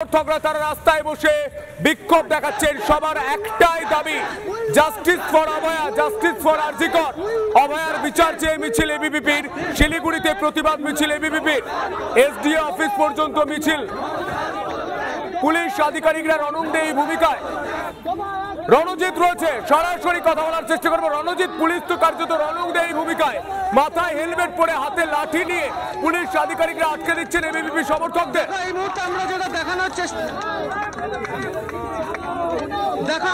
সমর্থকরা তারা রাস্তায় বসে বিক্ষোভ দেখাচ্ছেন। সবার একটাই দাবি, justice for Abhaya, justice for RG Kar. অভয়ার বিচার চেয়ে মিছিল এবিভিপির, শিলিগুড়িতে প্রতিবাদ মিছিল এবিভিপির, এসডিও অফিস পর্যন্ত মিছিল। পুলিশ আধিকারিকরা রণংদেহী ভূমিকায়। রণজিৎ রয়েছে, সরাসরি কথা বলার চেষ্টা করবো। রণজিৎ, পুলিশ তো কার্যত রণংদেহী ভূমিকায়, মাথায় হেলমেট পরে হাতে লাঠি নিয়ে পুলিশ আধিকারিকরা আটকে দিচ্ছেন এবিভিপি সমর্থকদের। এই মুহূর্তে আমরা যেটা দেখানোর চেষ্টা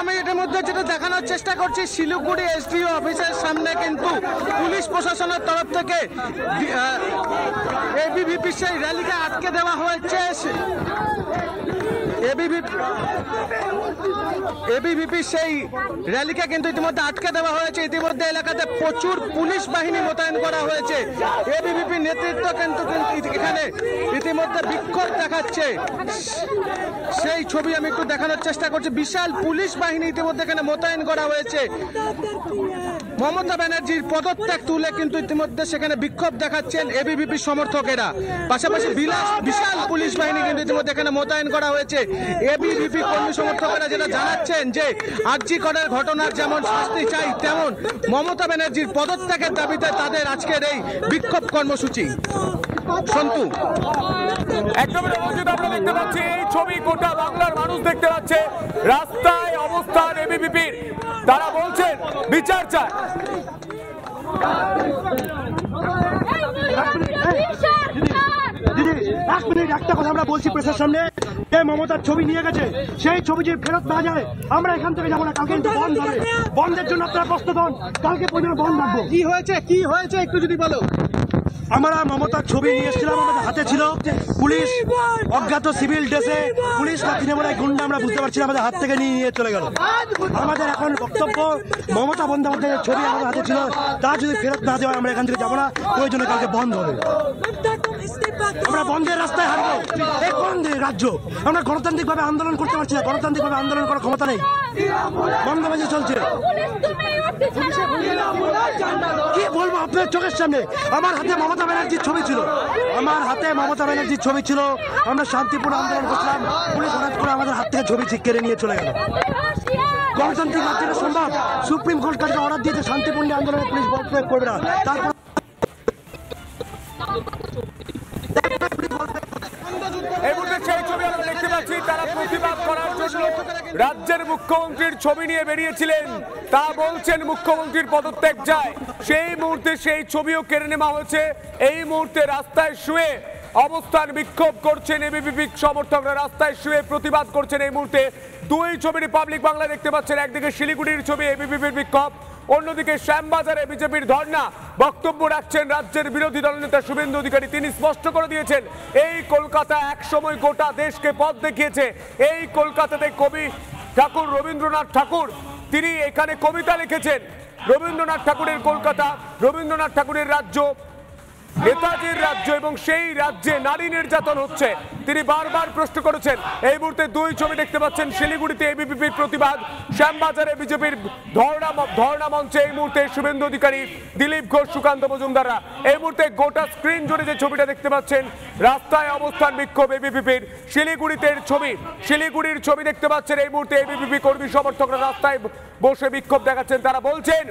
আমি এটার মধ্যে যেটা দেখানোর চেষ্টা করছি, শিলিগুড়ি এসডিও অফিসের সামনে কিন্তু পুলিশ প্রশাসনের তরফ থেকে এবিভিপি সেই র্যালিকে আটকে দেওয়া হয়েছে। এবিভিপি সেই র্যালিকে কিন্তু ইতিমধ্যে আটকে দেওয়া হয়েছে। ইতিমধ্যে এলাকাতে প্রচুর পুলিশ বাহিনী মোতায়েন করা হয়েছে। এবিভিপি নেতৃত্ব কিন্তু এখানে ইতিমধ্যে বিক্ষোভ দেখাচ্ছে, সেই ছবি আমি একটু দেখানোর চেষ্টা করছি। বিশাল পুলিশ বাহিনী ইতিমধ্যে এখানে মোতায়েন করা হয়েছে। মমতা ব্যানার্জির পদত্যাগ তুলে কিন্তু ইতিমধ্যে সেখানে বিক্ষোভ দেখাচ্ছেন এবিভিপি সমর্থকেরা। পাশাপাশি বিশাল পুলিশ বাহিনী কিন্তু ইতিমধ্যে এখানে মোতায়েন করা হয়েছে। এবিভিপি কর্মী সমর্থকেরা যেটা জানাচ্ছেন যে আরজি করের ঘটনার যেমন শাস্তি চাই, তেমন মমতা ব্যানার্জির পদত্যাগের দাবিতে তাদের আজকের এই বিক্ষোভ কর্মসূচি। সন্তু, একদম রণজিৎ, আমরা দেখতে পাচ্ছি এই ছবি গোটা বাংলার মানুষ দেখতে পাচ্ছে। রাস্তায় অবস্থান এবিভিপির, তারা বলছেন বিচার চায়। একটা কথা আমরা বলছি প্রেসের সামনে, মমতার ছবি নিয়ে গেছে, সেই ছবি যে ফেরত না যায় আমরা এখান থেকে যাবো না। কালকে কিন্তু বন্ধ হবে, বন্ধের জন্য আপনারা প্রস্তুত হন। কালকে পর্যন্ত বন্ধ রাখবো। কি হয়েছে একটু যদি বলো। আমরা মমতার ছবি নিয়ে এসেছিলাম, আমাদের হাতে ছিল। পুলিশ অজ্ঞাত সিভিল ড্রেসে, পুলিশ না তৃণমূলের গুন্ডা আমরা বুঝতে পারছি না, আমাদের হাত থেকে নিয়ে চলে গেল। আমাদের এখন বক্তব্য, মমতা বন্দ্যোপাধ্যায়ের ছবি আমাদের হাতে ছিল, তা যদি ফেরত না দেওয়া আমরা এখান থেকে যাবো না। ওই জন্য কালকে বন্ধ হবে। আমরা বন্ধের রাস্তায় হাঁটবো। এই বন্ধের রাজ্য, আমরা গণতান্ত্রিক ভাবে আন্দোলন করতে পারছি না, গণতান্ত্রিক ভাবে আন্দোলন করার ক্ষমতা নেই। বন্ধবাজি চলছে। কি বলবো আপনার চোখের সামনে, আমার হাতে মমতা ব্যানার্জির ছবি ছিল, আমরা শান্তিপূর্ণ আন্দোলন করছিলাম, পুলিশ হঠাৎ করে আমাদের হাত থেকে ছবি কেড়ে নিয়ে চলে গেল। গণতান্ত্রিক রাজ্যে সম্ভব? সুপ্রিম কোর্ট কাছে অর্ডার দিয়েছে শান্তিপূর্ণ আন্দোলনে পুলিশ বল প্রয়োগ করবে না। তারপর দেখতে পাচ্ছি তারা প্রতিবাদ করার জন্য রাজ্যের মুখ্যমন্ত্রীর ছবি নিয়ে বেরিয়েছিলেন। তা বলছেন মুখ্যমন্ত্রীর পদত্যাগ চায়, সেই মুহূর্তে সেই ছবিও কেড়ে নেওয়া হয়েছে। এই মুহূর্তে রাস্তায় শুয়ে অবস্থান বিক্ষোভ করছেন এবিভিপি সমর্থকরা, রাস্তায় শুয়ে প্রতিবাদ করছেন। এই মুহূর্তে দুই ছবি রিপাবলিক বাংলা দেখতে পাচ্ছেন, একদিকে শিলিগুড়ির ছবি এবিভিপির বিক্ষোভ, অন্যদিকে শ্যামবাজারে বিজেপির ধর্ণা। বক্তব্য রাখছেন রাজ্যের বিরোধী দলনেতা শুভেন্দু অধিকারী। তিনি স্পষ্ট করে দিয়েছেন, এই কলকাতা একসময় গোটা দেশকে পথ দেখিয়েছে। এই কলকাতাতে কবি ঠাকুর রবীন্দ্রনাথ ঠাকুর, তিনি এখানে কবিতা লিখেছেন। রবীন্দ্রনাথ ঠাকুরের কলকাতা, রবীন্দ্রনাথ ঠাকুরের রাজ্য, নেতাজির রাজ্য, এবং সেই রাজ্যে নারী নির্যাতন হচ্ছে, তিনি বারবার প্রশ্ন করেছেন। এই মুহূর্তে দুই ছবি দেখতে পাচ্ছেন, শিলিগুড়িতে এবিভিপির প্রতিবাদ, শ্যামবাজারে বিজেপির ধর্ণা মঞ্চে এই মুহূর্তে শুভেন্দু অধিকারী, দিলীপ ঘোষ, সুকান্ত মজুমদাররা। এই মুহূর্তে গোটা স্ক্রিন জুড়ে যে ছবিটা দেখতে পাচ্ছেন, রাস্তায় অবস্থান বিক্ষোভ এবিভিপির। শিলিগুড়ির ছবি দেখতে পাচ্ছেন। এই মুহূর্তে এবিভিপি কর্মী সমর্থকরা রাস্তায় বসে বিক্ষোভ দেখাচ্ছেন। তারা বলছেন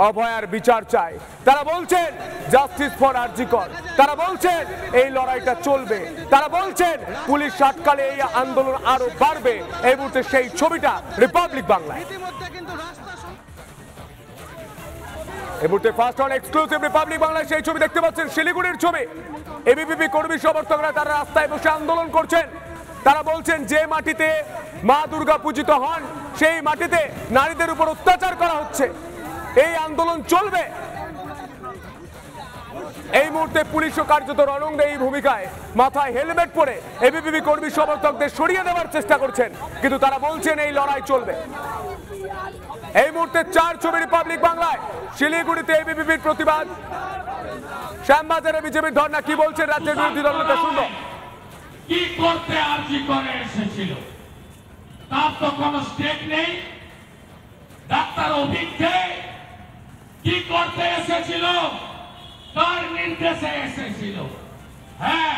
অভয়ার বিচার চাই, তারা বলছেন জাস্টিস ফর আরজি কর, তারা বলছেন এই লড়াইটা চলবে, তারা বলছেন পুলিশ আটকালে এই আন্দোলন আরো বাড়বে। এই মুহূর্তে সেই ছবিটা রিপাবলিক বাংলায়। এই মুহূর্তে ফার্স্ট অন এক্সক্লুসিভ রিপাবলিক বাংলায় সেই ছবি দেখতে পাচ্ছেন, শিলিগুড়ির ছবি। এবিভিপি কর্মী সমর্থকরা তারা রাস্তায় বসে আন্দোলন করছেন। তারা বলছেন যে মাটিতে মা দুর্গা পূজিত হন, সেই মাটিতে নারীদের উপর অত্যাচার করা হচ্ছে, এই আন্দোলন চলবে। এই মুহূর্তে পুলিশও কার্যত রণংদেহী ভূমিকায়, মাথায় হেলমেট পরে এবিভিপি কর্মী সমর্থকদের সরিয়ে দেওয়ার চেষ্টা করছেন, কিন্তু তারা বলছেন এই লড়াই চলবে। এই মুহূর্তে চার ছবি রিপাবলিক বাংলায়, শিলিগুড়িতে এবিভিপির প্রতিবাদ, শ্যামবাজারে বিজেপির ধর্ণা। কি বলছেন রাজ্যের বিরোধী দলনেতা শুনবো। কি করতে আরজি করে এসেছিল তার তো কোনো স্টেক নেই। ডাক্তার অভিজ্ঞ কি করতে এসেছিল তার নির্দেশে এসেছিল। হ্যাঁ,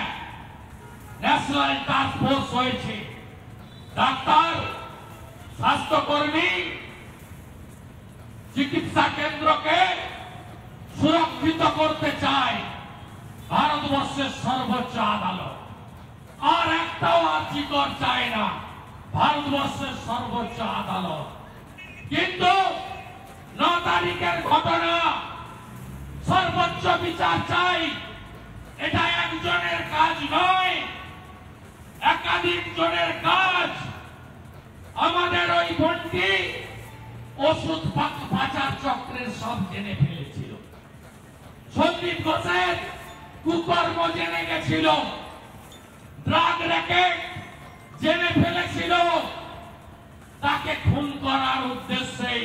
ন্যাশনাল টাস্ক ফোর্স হয়েছে, ডাক্তার, স্বাস্থ্যকর্মী, চিকিৎসা কেন্দ্রকে সুরক্ষিত করতে চায় ভারতবর্ষের সর্বোচ্চ আদালত। আর একটাও আর্জিকর চায় না ভারতবর্ষের সর্বোচ্চ আদালত। কিন্তু 9 তারিখের ঘটনা সর্বোচ্চ বিচার চাই। এটা একজনের কাজ নয়, একাধিক জনের কাজ। আমাদের ওই বোনটি ওষুধ পাচার চক্রের সব জেনে ফেলেছিল। সন্দীপ ঘোষের কুকর্ম জেনে গেছিল, ড্রাগ র্যাকেট জেনে ফেলেছিল। তাকে খুন করার উদ্দেশ্যেই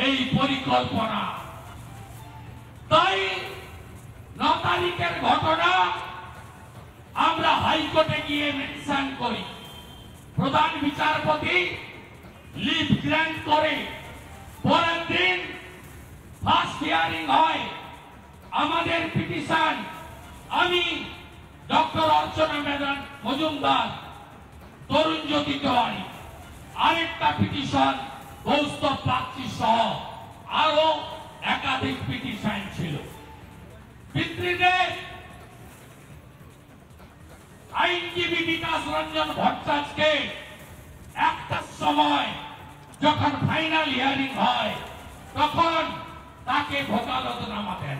এই পরিকল্পনা। তাই 9 তারিখের ঘটনা আমরা হাইকোর্টে গিয়ে মেনশন করি। প্রধান বিচারপতি লিভ গ্র্যান্ট করে পরের দিন ফার্স্ট হিয়ারিং হয়। আমাদের পিটিশন, আমি ডক্টর অর্চনা ম্যাডাম মজুমদার, তরুণ জ্যোতি তেওয়ারি, আরেকটা পিটিশন কৌস্তব প্রার্থী সহ আরো একাধিক পিটিশন ছিল। পিতৃদের আইনজীবী বিকাশ রঞ্জন ভট্টাচার্যকে একটা সময় যখন ফাইনাল হিয়ারিং হয় তখন তাকে ভোকালতনামা দেন,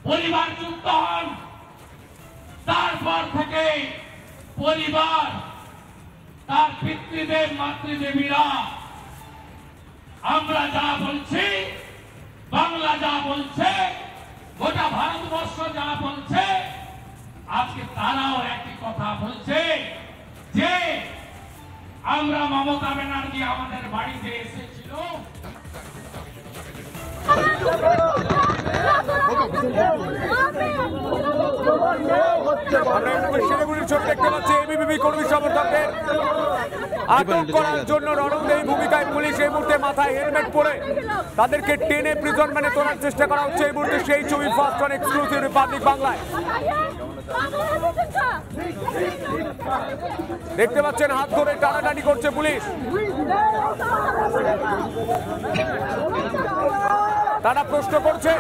পরিবার যুক্ত হন। তারপর থেকে পরিবার, তার পিতৃদেব মাতৃদেবীরা আমরা যা বলছি, বাংলা যা বলছে, গোটা ভারতবর্ষ যা বলছে, আজকে তারাও একই কথা বলছে যে আমরা মমতা ব্যানার্জি আমাদের বাড়িতে এসেছিল। শিলিগুড়ির ছবি দেখতে পাচ্ছি এবিভিপি কর্মী সমর্থকদের আটক করার জন্য রণংদেহী ভূমিকায় পুলিশ। এই মুহূর্তে মাথায় হেলমেট পরে তাদেরকে টেনে প্রিজন ভ্যানে তোলার চেষ্টা করা হচ্ছে। এই মুহূর্তে সেই ছবি ফার্স্ট অন এক্সক্লুসিভ রিপাবলিক বাংলায় দেখতে পাচ্ছেন। হাত ধরে টানাটানি করছে পুলিশ। তারা প্রশ্ন করছে,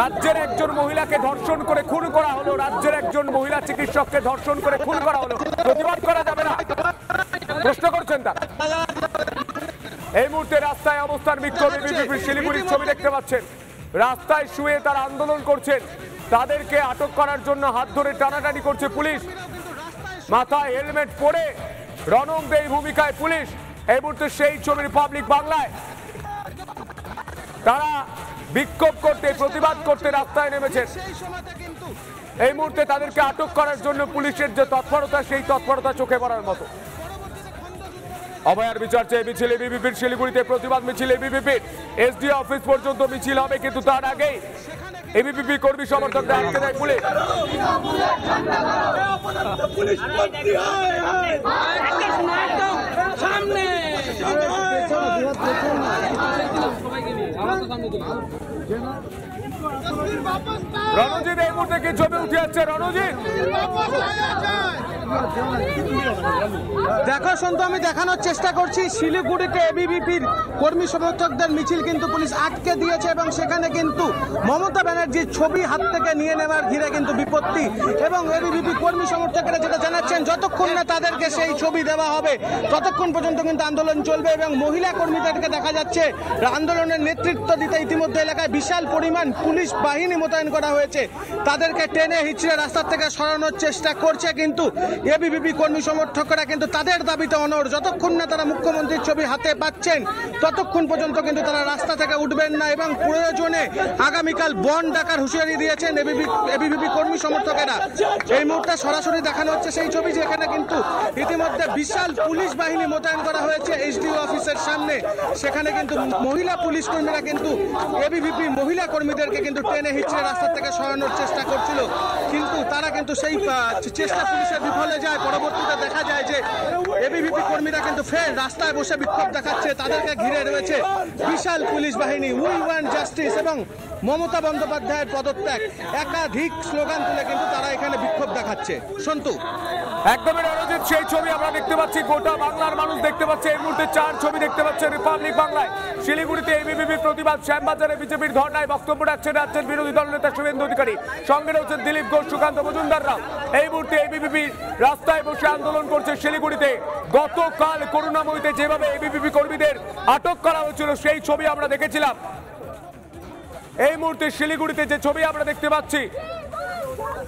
রাজ্যের একজন মহিলাকে ধর্ষণ করে খুন করা হলো, রাজ্যের একজন মহিলা চিকিৎসককে ধর্ষণ করে খুন করা হলো, প্রতিবাদ করা যাবে না? প্রশ্ন করছেন তারা। এই মুহূর্তে রাস্তায় অবস্থান বিক্ষোভ। এবিভিপির শিলিগুড়ির ছবি দেখতে পাচ্ছেন। রাস্তায় শুয়ে তারা আন্দোলন করছেন। তাদেরকে আটক করার জন্য হাত ধরে টানাটানি করছে পুলিশ। মাথায় হেলমেট পরে রণংদেহী ভূমিকায় পুলিশ। এই মুহূর্তে সেই ছবি রিপাবলিক বাংলায়। তারা বিক্ষোভ করতে, প্রতিবাদ করতে রাস্তায় নেমেছেন। এই মুহূর্তে তাদেরকে আটক করার জন্য পুলিশের যে তৎপরতা, সেই তৎপরতা চোখে পড়ার মতো। অভয়ার বিচার চেয়ে মিছিল এবিভিপির শিলিগুড়িতে প্রতিবাদ মিছিল। এবিভিপির এসডিও অফিস পর্যন্ত মিছিল হবে, কিন্তু তার আগেই এবিভিপি কর্মী সমর্থকদের আটকে দেয় পুলিশ। রণজিৎ, এই মুহূর্তে কি ছবি উঠে যাচ্ছে? রণজিৎ, দেখো সন্তু, আমি দেখানোর চেষ্টা করছি শিলিগুড়িতে এবিভিপির কর্মী সমর্থকদের মিছিল কিন্তু পুলিশ আটকে দিয়েছে এবং সেখানে কিন্তু মমতা ব্যানার্জির ছবি হাত থেকে নিয়ে নেওয়ার ঘিরে কিন্তু বিপত্তি। এবং এবিভিপি কর্মী সমর্থকেরা যেটা জানাচ্ছেন, যতক্ষণ না তাদেরকে সেই ছবি দেওয়া হবে ততক্ষণ পর্যন্ত কিন্তু আন্দোলন চলবে। এবং মহিলা কর্মীদেরকে দেখা যাচ্ছে আন্দোলনের নেতৃত্ব দিতে ইতিমধ্যে এলাকায় বিশাল পরিমাণ পুলিশ বাহিনী মোতায়েন করা হয়েছে। তাদেরকে টেনে হিচড়ে রাস্তা থেকে সরানোর চেষ্টা করছে, কিন্তু এবিভিপি কর্মী সমর্থকরা কিন্তু তাদের দাবিতে অনড়। যতক্ষণ না তারা মুখ্যমন্ত্রীর ছবি হাতে পাচ্ছেন ততক্ষণ পর্যন্ত কিন্তু তারা রাস্তা থেকে উঠবেন না এবং প্রয়োজনে আগামীকাল বন ডাকার হুঁশিয়ারি দিয়েছেন এবিভিপি কর্মী সমর্থকেরা। এই মুহূর্তে সরাসরি দেখানো হচ্ছে সেই ছবি, যেখানে কিন্তু ইতিমধ্যে বিশাল পুলিশ বাহিনী মোতায়েন করা হয়েছে এসডিও অফিসের সামনে। সেখানে কিন্তু মহিলা পুলিশ কর্মীরা কিন্তু এবিভিপি মহিলা কর্মীদেরকে কিন্তু টেনে হিচড়ে রাস্তা থেকে সরানোর চেষ্টা করছিল, কিন্তু তারা কিন্তু সেই চেষ্টা পুলিশের বিফলে যায়। পরবর্তীতে দেখা যায় যে এবিভিপি কর্মীরা কিন্তু ফের রাস্তায় বসে বিক্ষোভ দেখাচ্ছে। তাদেরকে ঘিরে রয়েছে বিশাল পুলিশ বাহিনী। উই ওয়ান্ট জাস্টিস এবং মমতা বন্দ্যোপাধ্যায়ের পদত্যাগ, একাধিক স্লোগান তুলে কিন্তু তারা এখানে বিক্ষোভ দেখাচ্ছে। সন্তু। একদমই রণজিৎ, সেই ছবি আমরা দেখতে পাচ্ছি, গোটা বাংলার মানুষ দেখতে পাচ্ছে এই মুহূর্তে। 4 ছবি দেখতে পাচ্ছে রিপাবলিক বাংলায়। শিলিগুড়িতে এবিভিপি প্রতিবাদ, শ্যামবাজারে বিজেপির ধর্নায় বক্তব্য রাখছেন রাজ্যের বিরোধী দলনেতা শুভেন্দু অধিকারী, সঙ্গে রয়েছেন দিলীপ ঘোষ, সুকান্ত মজুমদাররা। এই মুহূর্তে এবিভিপি রাস্তায় বসে আন্দোলন করছে শিলিগুড়িতে। গতকাল করুণাময়ীতে যেভাবে এবিভিপি কর্মীদের আটক করা হয়েছিল সেই ছবি আমরা দেখেছিলাম। এই মুহূর্তে শিলিগুড়িতে যে ছবি আমরা দেখতে পাচ্ছি,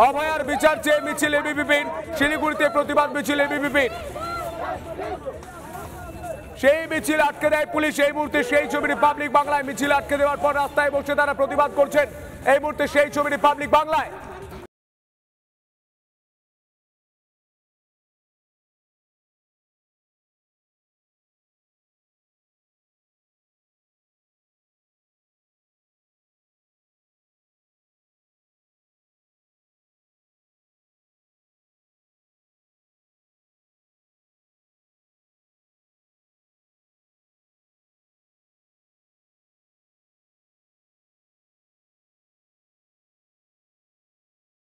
অভয়ার বিচার চেয়ে মিছিল এবিভিপির, শিলিগুড়িতে প্রতিবাদ মিছিল এবিভিপির, সেই মিছিল আটকে দেয় পুলিশ। এই মুহূর্তে সেই ছবি রিপাবলিক বাংলায়। মিছিল আটকে দেওয়ার পর রাস্তায় বসে তারা প্রতিবাদ করছেন। এই মুহূর্তে সেই ছবি রিপাবলিক বাংলায়।